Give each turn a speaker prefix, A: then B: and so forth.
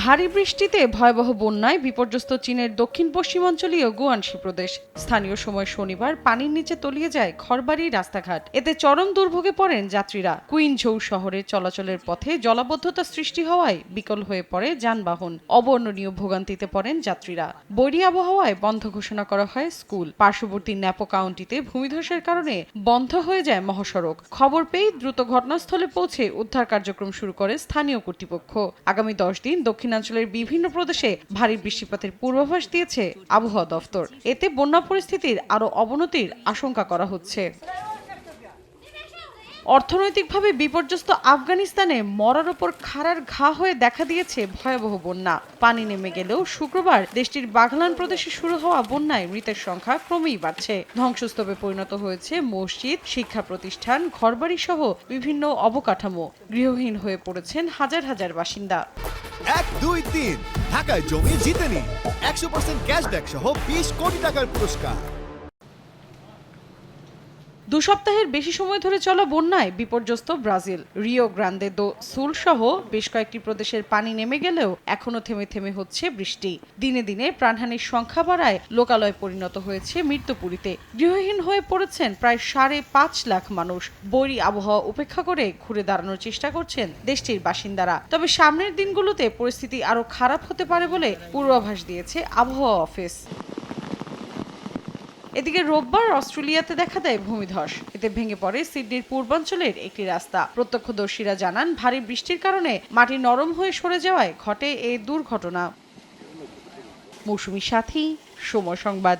A: ভারী বৃষ্টিতে ভয়াবহ বন্যায় বিপর্যস্ত চীনের দক্ষিণ পশ্চিমাঞ্চলীয় গুয়ানশি প্রদেশ। স্থানীয় সময় শনিবার পানির নিচে তলিয়ে যায় ঘরবাড়ি, রাস্তাঘাট। এতে চরম দুর্ভোগে পড়েন যাত্রীরা। কুইনঝৌ শহরে চলাচলের পথে জলাবদ্ধতা সৃষ্টি হওয়ায় বিকল হয়ে পড়ে যানবাহন। অবর্ণনীয় ভোগান্তিতে পড়েন যাত্রীরা। বৈরী আবহাওয়ায় বন্ধ ঘোষণা করা হয় স্কুল। পার্শ্ববর্তী ন্যাপো কাউন্টিতে ভূমিধসের কারণে বন্ধ হয়ে যায় মহাসড়ক। খবর পেয়ে দ্রুত ঘটনাস্থলে পৌঁছে উদ্ধার কার্যক্রম শুরু করে স্থানীয় কর্তৃপক্ষ। আগামী 10 দিন দক্ষিণাঞ্চলের বিভিন্ন প্রদেশে ভারী বৃষ্টিপাতের পূর্বাভাস দিয়েছে আবহাওয়া দফতর। এতে বন্যা পরিস্থিতির আরও অবনতির আশঙ্কা করা হচ্ছে। অর্থনৈতিকভাবে বিপর্যস্ত আফগানিস্তানে মরার ওপর খাড়ার ঘা হয়ে দেখা দিয়েছে ভয়াবহ বন্যা। পানি নেমে গেলেও শুক্রবার দেশটির বাগলান প্রদেশে শুরু হওয়া বন্যায় মৃতের সংখ্যা ক্রমেই বাড়ছে। ধ্বংসস্তূপে পরিণত হয়েছে মসজিদ, শিক্ষা প্রতিষ্ঠান, ঘরবাড়ি সহ বিভিন্ন অবকাঠামো। গৃহহীন হয়ে পড়েছেন হাজার হাজার বাসিন্দা।
B: 1, 2, 3 ঢাকায় জমি জিতে নিন 100% ক্যাশব্যাক সহ 20 কোটি টাকার পুরস্কার।
A: 2 সপ্তাহের বেশি সময় ধরে চলা বন্যায় বিপর্যস্ত ব্রাজিল। রিও গ্রান্দে দো সুল সহ বেশ কয়েকটি প্রদেশের পানি নেমে গেলেও এখনো থেমে থেমে হচ্ছে বৃষ্টি। দিনে দিনে প্রাণহানির সংখ্যা বাড়ায় লোকালয় পরিণত হয়েছে মৃত্যুপুরীতে। গৃহহীন হয়ে পড়েছেন প্রায় 5.5 লাখ মানুষ। বৈরী আবহাওয়া উপেক্ষা করে ঘুরে দাঁড়ানোর চেষ্টা করছেন দেশটির বাসিন্দারা। তবে সামনের দিনগুলোতে পরিস্থিতি আরও খারাপ হতে পারে বলে পূর্বাভাস দিয়েছে আবহাওয়া অফিস। এদিকে রোববার অস্ট্রেলিয়াতে দেখা দেয় ভূমিধস। এতে ভেঙে পড়ে সিডনির পূর্বাঞ্চলের একটি রাস্তা। প্রত্যক্ষদর্শীরা জানান, ভারী বৃষ্টির কারণে মাটি নরম হয়ে সরে যাওয়ায় ঘটে এই দুর্ঘটনা। মৌসুমী সাথী, সময় সংবাদ।